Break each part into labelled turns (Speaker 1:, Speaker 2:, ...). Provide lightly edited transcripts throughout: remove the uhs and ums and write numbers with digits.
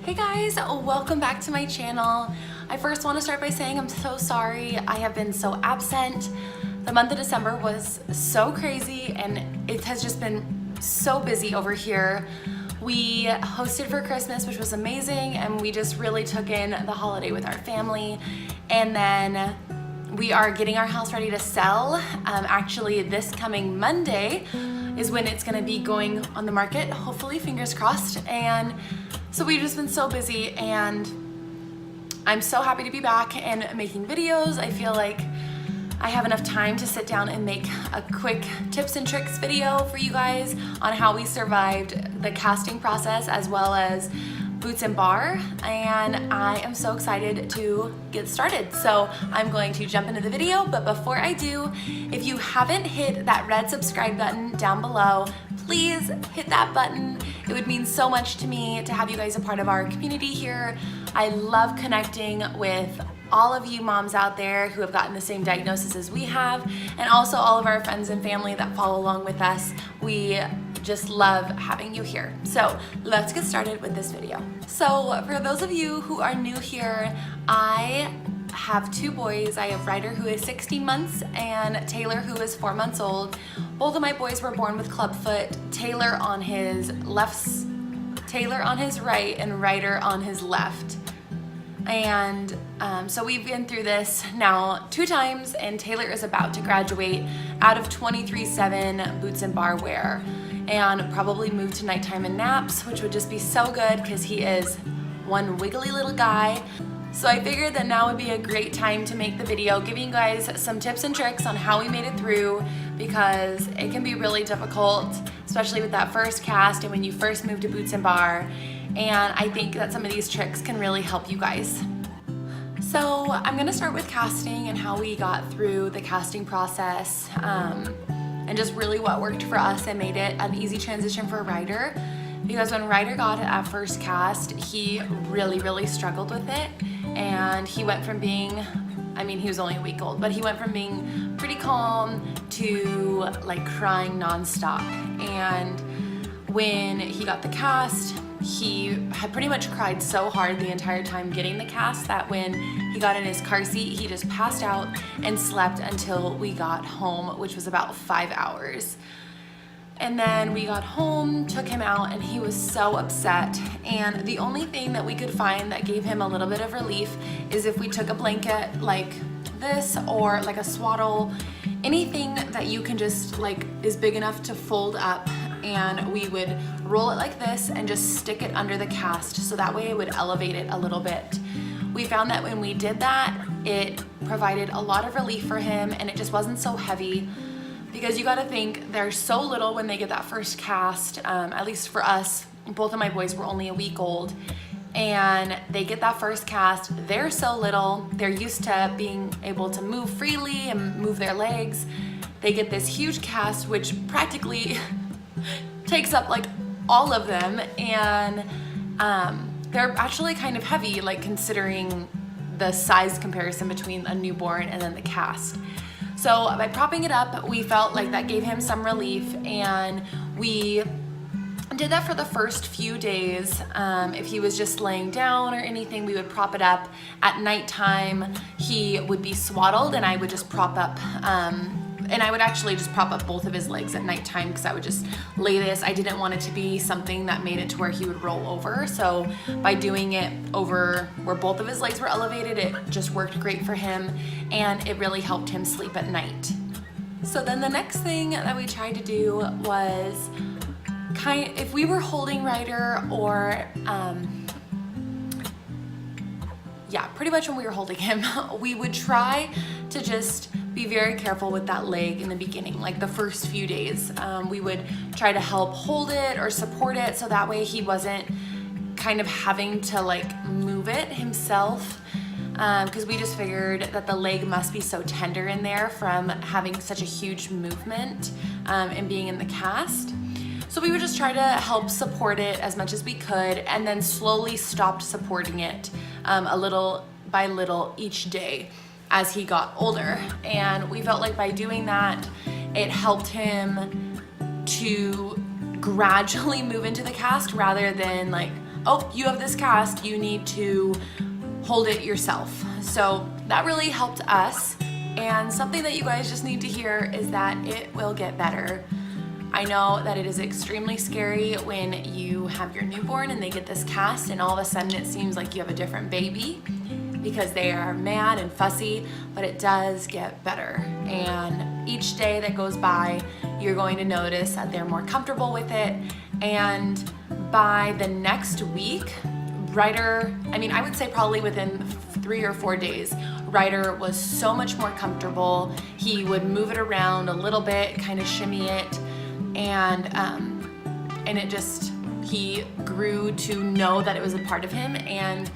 Speaker 1: Hey guys, welcome back to my channel. I first want to start by saying I'm so sorry I have been so absent. The month of December was so crazy and it has just been so busy over here. We hosted for Christmas, which was amazing, and we just really took in the holiday with our family. And then we are getting our house ready to sell. Actually, this coming Monday is when it's gonna be going on the market, hopefully, fingers crossed. And so we've just been so busy, and I'm so happy to be back and making videos. I feel like I have enough time to sit down and make a quick tips and tricks video for you guys on how we survived the casting process as well as Boots and Bar, and I am so excited to get started. So I'm going to jump into the video, but before I do, if you haven't hit that red subscribe button down below, please hit that button. It would mean so much to me to have you guys a part of our community here. I love connecting with all of you moms out there who have gotten the same diagnosis as we have, and also all of our friends and family that follow along with us. We just love having you here. So let's get started with this video. So for those of you who are new here, I have two boys. I have Ryder, who is 16 months, and Taylor, who is 4 months old. Both of my boys were born with clubfoot. Taylor on his right and Ryder on his left. And so we've been through this now 2 times, and Taylor is about to graduate out of 23/7 Boots and Bar wear and probably move to nighttime and naps, which would just be so good because he is one wiggly little guy. So I figured that now would be a great time to make the video giving you guys some tips and tricks on how we made it through, because it can be really difficult, especially with that first cast and when you first move to Boots and Bar. And I think that some of these tricks can really help you guys. So I'm gonna start with casting and how we got through the casting process, and just really what worked for us and made it an easy transition for Ryder. Because when Ryder got at first cast, he really struggled with it. And he went from being, I mean, he was only a week old, but he went from being pretty calm to like crying nonstop. And when he got the cast, he had pretty much cried so hard the entire time getting the cast that when he got in his car seat, he just passed out and slept until we got home, which was about 5 hours. And then we got home, took him out, and he was so upset. And the only thing that we could find that gave him a little bit of relief is if we took a blanket like this or like a swaddle, anything that you can just like is big enough to fold up, and we would roll it like this and just stick it under the cast so that way it would elevate it a little bit. We found that when we did that, it provided a lot of relief for him, and it just wasn't so heavy. Because you gotta think, they're so little when they get that first cast, at least for us, both of my boys were only a week old, and they get that first cast, they're so little, they're used to being able to move freely and move their legs. They get this huge cast, which practically takes up like all of them, and they're actually kind of heavy, like considering the size comparison between a newborn and then the cast. So by propping it up, we felt like that gave him some relief, and we did that for the first few days. If he was just laying down or anything, we would prop it up. At nighttime, he would be swaddled, and I would just prop up, and I would actually just prop up both of his legs at nighttime because I would just lay this. I didn't want it to be something that made it to where he would roll over. So by doing it over where both of his legs were elevated, it just worked great for him, and it really helped him sleep at night. So then the next thing that we tried to do was if we were holding Ryder or, yeah, pretty much when we were holding him, we would try to just be very careful with that leg in the beginning, like the first few days. We would try to help hold it or support it so that way he wasn't kind of having to like move it himself, because we just figured that the leg must be so tender in there from having such a huge movement and being in the cast. So we would just try to help support it as much as we could, and then slowly stopped supporting it a little by little each day as he got older. And we felt like by doing that, it helped him to gradually move into the cast rather than like oh, you have this cast, you need to hold it yourself. So that really helped us. And something that you guys just need to hear is that it will get better. I know that it is extremely scary when you have your newborn and they get this cast and all of a sudden it seems like you have a different baby because they are mad and fussy, but it does get better. And each day that goes by, you're going to notice that they're more comfortable with it. And by the next week, Ryder, I would say probably within 3 or 4 days, Ryder was so much more comfortable. He would move it around a little bit, kind of shimmy it, and it just, he grew to know that it was a part of him, and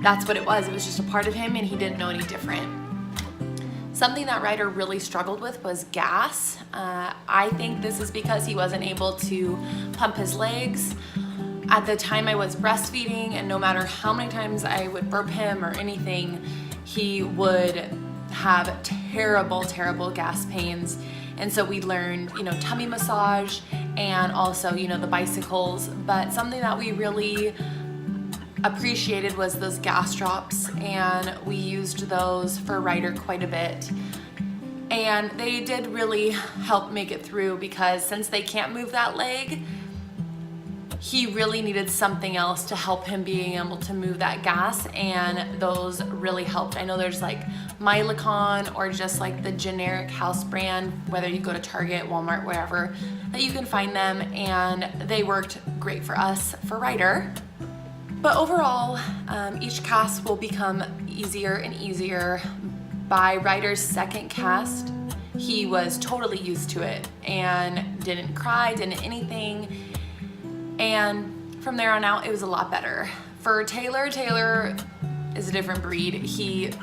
Speaker 1: that's what it was. It was just a part of him and he didn't know any different. Something that Ryder really struggled with was gas. I think this is because he wasn't able to pump his legs. At the time I was breastfeeding, and no matter how many times I would burp him or anything, he would have terrible, terrible gas pains. And so we learned, tummy massage and also, the bicycles. But something that we really appreciated was those gas drops, and we used those for Ryder quite a bit. And they did really help make it through, because since they can't move that leg, he really needed something else to help him being able to move that gas, and those really helped. I know there's like Mylicon or just like the generic house brand, whether you go to Target, Walmart, wherever, that you can find them, and they worked great for us, for Ryder. But overall, each cast will become easier and easier. By Ryder's second cast, he was totally used to it and didn't cry, didn't anything. And from there on out, it was a lot better. For Taylor is a different breed. He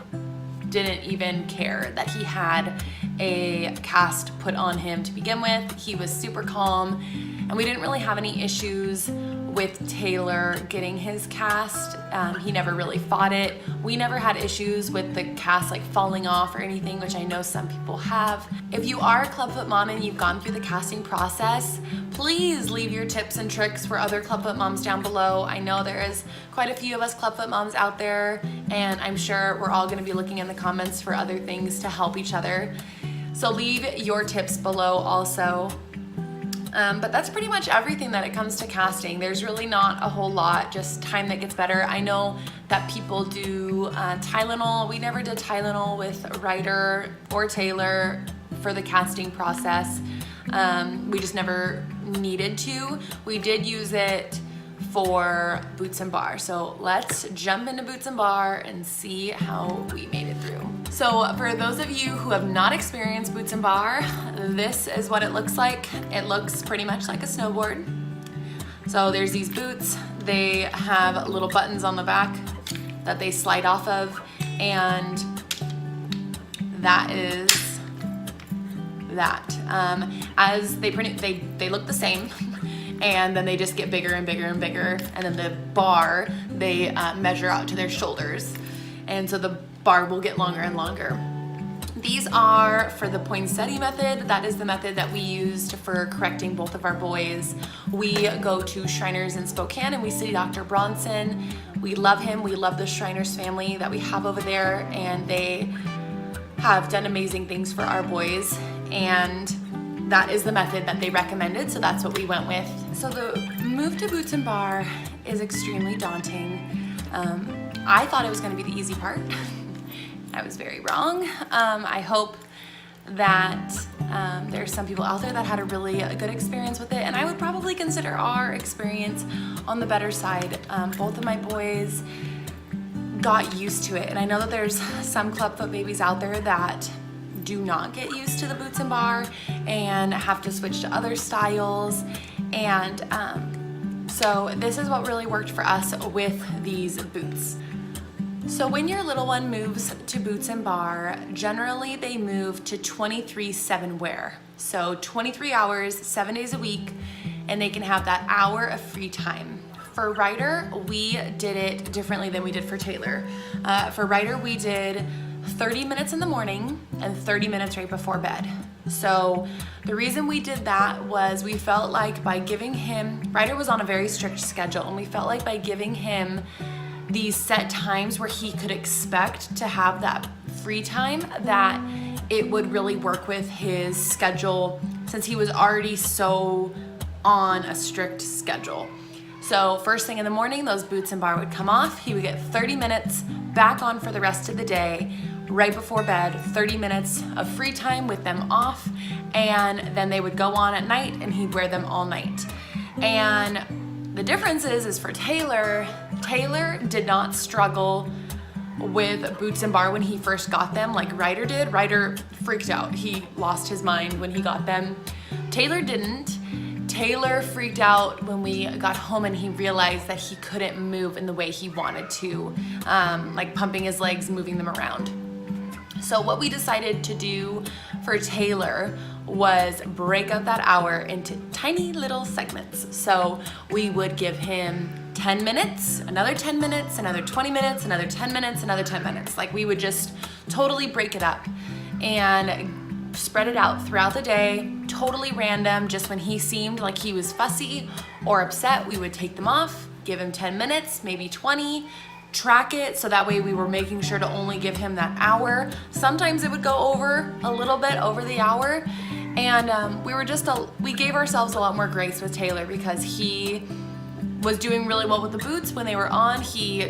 Speaker 1: didn't even care that he had a cast put on him to begin with. He was super calm, and we didn't really have any issues with Taylor getting his cast. He never really fought it. We never had issues with the cast like falling off or anything, which I know some people have. If you are a clubfoot mom and you've gone through the casting process, please leave your tips and tricks for other clubfoot moms down below. I know there is quite a few of us clubfoot moms out there, and I'm sure we're all going to be looking in the comments for other things to help each other. So leave your tips below also. But that's pretty much everything that it comes to casting. There's really not a whole lot, just time that gets better. I know that people do Tylenol. We never did Tylenol with Ryder or Taylor for the casting process. We just never needed to. We did use it for Boots and Bar. So let's jump into Boots and Bar and see how we made it through. So for those of you who have not experienced Boots and Bar, this is what it looks like. It looks pretty much like a snowboard. So there's these boots. They have little buttons on the back that they slide off of, and that is that. As they print it, they look the same. And then they just get bigger and bigger and bigger. And then the bar, they measure out to their shoulders. And so the bar will get longer and longer. These are for the poinsettia method. That is the method that we used for correcting both of our boys. We go to Shriners in Spokane and we see Dr. Bronson. We love him. We love the Shriners family that we have over there, and they have done amazing things for our boys. And that is the method that they recommended, so that's what we went with. So the move to Boots and Bar is extremely daunting. I thought it was going to be the easy part. I was very wrong. I hope that there's some people out there that had a really good experience with it, and I would probably consider our experience on the better side. Both of my boys got used to it, and I know that there's some clubfoot babies out there that do not get used to the Boots and Bar and have to switch to other styles. And so this is what really worked for us with these boots. So when your little one moves to Boots and Bar, generally they move to 23/7 wear. So 23 hours, 7 days a week, and they can have that hour of free time. For Ryder, we did it differently than we did for Taylor. For Ryder, we did 30 minutes in the morning and 30 minutes right before bed. So the reason we did that was we felt like by giving him, Ryder was on a very strict schedule, and we felt like by giving him these set times where he could expect to have that free time, that it would really work with his schedule since he was already so on a strict schedule. So first thing in the morning, those Boots and Bar would come off. He would get 30 minutes back on for the rest of the day. Right before bed, 30 minutes of free time with them off, and then they would go on at night and he'd wear them all night. And the difference is for Taylor did not struggle with Boots and Bar when he first got them like Ryder did. Ryder freaked out. He lost his mind when he got them. Taylor didn't. Taylor freaked out when we got home and he realized that he couldn't move in the way he wanted to, like pumping his legs, moving them around. So what we decided to do for Taylor was break up that hour into tiny little segments. So we would give him 10 minutes, another 10 minutes, another 20 minutes, another 10 minutes, another 10 minutes. Like we would just totally break it up and spread it out throughout the day, totally random. Just when he seemed like he was fussy or upset, we would take them off, give him 10 minutes, maybe 20, track it, so that way we were making sure to only give him that hour. Sometimes it would go over a little bit over the hour, and we gave ourselves a lot more grace with Taylor because he was doing really well with the Boots when they were on. He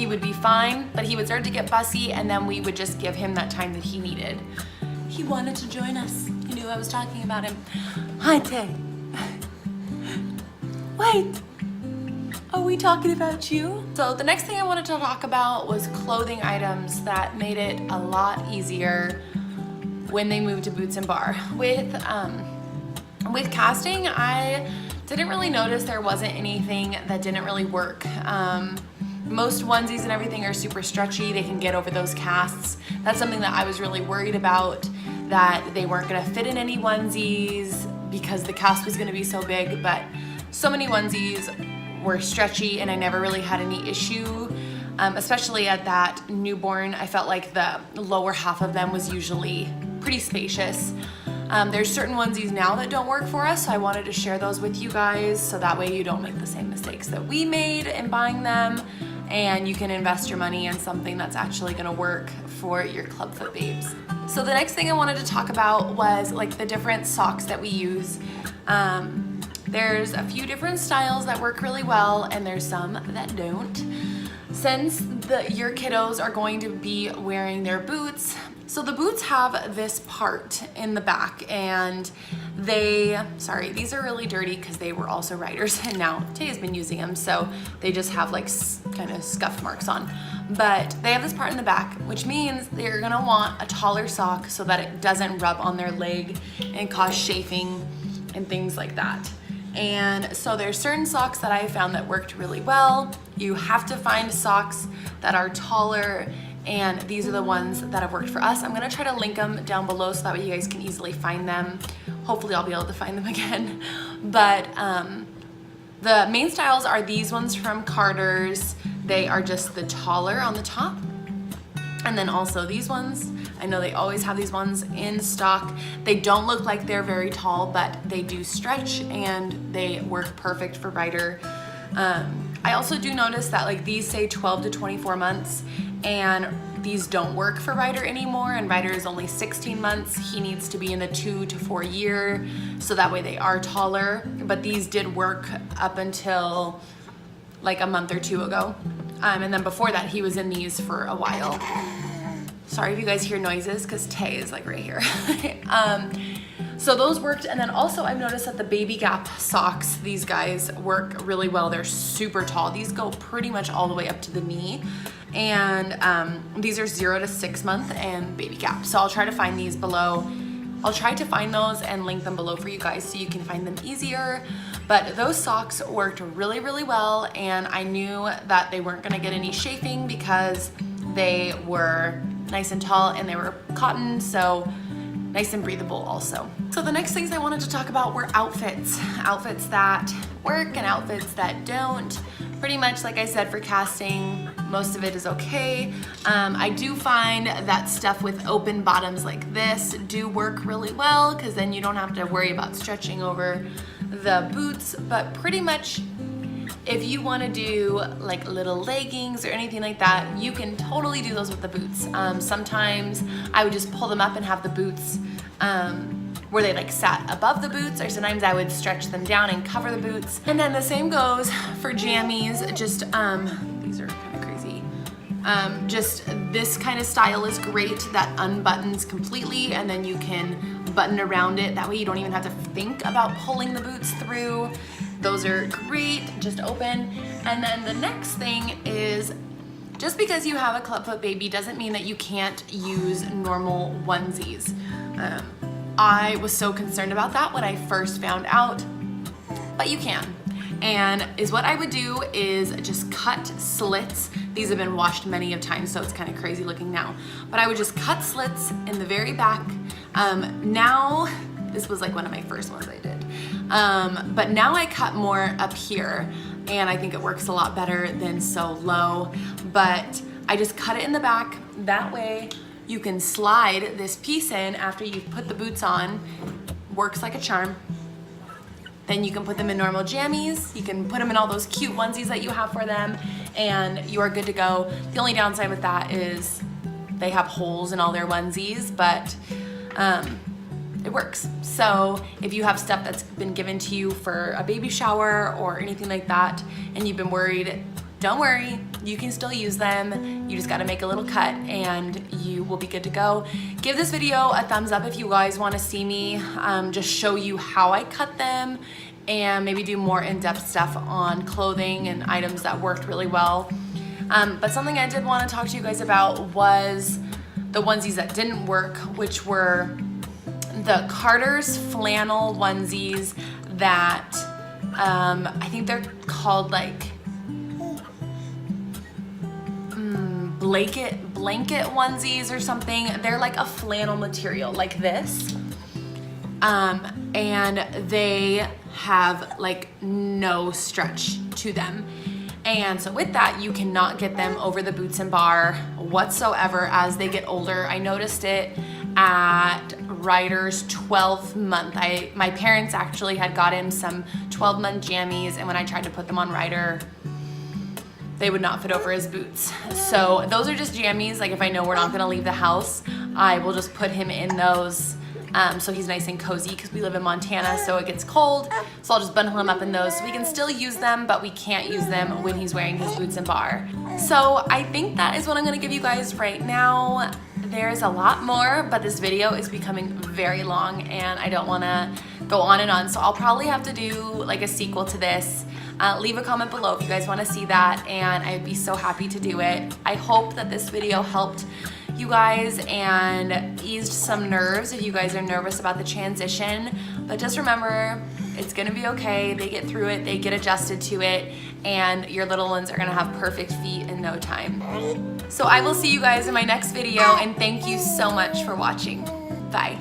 Speaker 1: would be fine, but he would start to get fussy, and then we would just give him that time that he needed. He wanted to join us. He knew I was talking about him. Hi, Tay. Wait. Are we talking about you? So the next thing I wanted to talk about was clothing items that made it a lot easier when they moved to Boots and Bar. With casting, I didn't really notice there wasn't anything that didn't really work. Most onesies and everything are super stretchy. They can get over those casts. That's something that I was really worried about, that they weren't gonna fit in any onesies because the cast was gonna be so big, but so many onesies were stretchy and I never really had any issue, especially at that newborn. I felt like the lower half of them was usually pretty spacious. There's certain onesies now that don't work for us, so I wanted to share those with you guys so that way you don't make the same mistakes that we made in buying them, and you can invest your money in something that's actually gonna work for your clubfoot babes. So the next thing I wanted to talk about was like the different socks that we use. There's a few different styles that work really well, and there's some that don't. Since your kiddos are going to be wearing their boots, so the boots have this part in the back, and these are really dirty because they were also Ryder's, and now Tay has been using them, so they just have like kind of scuff marks on. But they have this part in the back, which means they're gonna want a taller sock so that it doesn't rub on their leg and cause chafing and things like that. And so there's certain socks that I found that worked really well. You have to find socks that are taller, and these are the ones that have worked for us. I'm gonna try to link them down below so that way you guys can easily find them. Hopefully I'll be able to find them again. But the main styles are these ones from Carter's. They are just the taller on the top. And then also these ones. I know they always have these ones in stock. They don't look like they're very tall, but they do stretch and they work perfect for Ryder. I also do notice that like these say 12 to 24 months, and these don't work for Ryder anymore, and Ryder is only 16 months. He needs to be in the 2 to 4 year, so that way they are taller. But these did work up until like a month or two ago. And then before that, he was in these for a while. Sorry if you guys hear noises, because Tay is like right here. So those worked, and then also I've noticed that the Baby Gap socks, these guys work really well. They're super tall. These go pretty much all the way up to the knee, and these are 0 to 6 month and Baby Gap. So I'll try to find these below. I'll try to find those and link them below for you guys so you can find them easier. But those socks worked really, really well, and I knew that they weren't gonna get any chafing because they were nice and tall and they were cotton, so nice and breathable also. So the next things I wanted to talk about were outfits. Outfits that work and outfits that don't. Pretty much like I said for casting, most of it is okay. I do find that stuff with open bottoms like this do work really well, because then you don't have to worry about stretching over the boots. But pretty much if you want to do like little leggings or anything like that, you can totally do those with the boots. Sometimes I would just pull them up and have the boots where they like sat above the boots, or sometimes I would stretch them down and cover the boots. And then the same goes for jammies. Just these are kind of crazy. Just this kind of style is great, that unbuttons completely and then you can button around it. That way you don't even have to think about pulling the boots through. Those are great, just open. And then the next thing is, just because you have a clubfoot baby doesn't mean that you can't use normal onesies. I was so concerned about that when I first found out, but you can. And what I would do is just cut slits. These have been washed many of times, so it's kind of crazy looking now. But I would just cut slits in the very back. Now, this was like one of my first ones I did. But now I cut more up here, and I think it works a lot better than so low. But I just cut it in the back. That way you can slide this piece in after you've put the boots on. Works like a charm. Then you can put them in normal jammies. You can put them in all those cute onesies that you have for them, and you are good to go. The only downside with that is they have holes in all their onesies, but it works. So if you have stuff that's been given to you for a baby shower or anything like that, and you've been worried, don't worry, you can still use them. You just gotta make a little cut and you will be good to go. Give this video a thumbs up if you guys wanna see me just show you how I cut them, and maybe do more in-depth stuff on clothing and items that worked really well. But something I did wanna talk to you guys about was the onesies that didn't work, which were the Carter's flannel onesies that I think they're called like blanket onesies or something. They're like a flannel material like this, and they have like no stretch to them. And so with that, you cannot get them over the boots and bar whatsoever as they get older. I noticed it at Ryder's 12th month. My parents actually had got him some 12-month jammies, and when I tried to put them on Ryder, they would not fit over his boots. So those are just jammies. Like if I know we're not gonna leave the house, I will just put him in those so he's nice and cozy, because we live in Montana, so it gets cold. So I'll just bundle him up in those so we can still use them, but we can't use them when he's wearing his boots and bar. So I think that is what I'm gonna give you guys right now. There's a lot more, but this video is becoming very long and I don't wanna go on and on. So I'll probably have to do like a sequel to this. Leave a comment below if you guys wanna see that, and I'd be so happy to do it. I hope that this video helped you guys and eased some nerves if you guys are nervous about the transition. But just remember, it's gonna be okay. They get through it, they get adjusted to it, and your little ones are gonna have perfect feet in no time. So I will see you guys in my next video, and thank you so much for watching. Bye.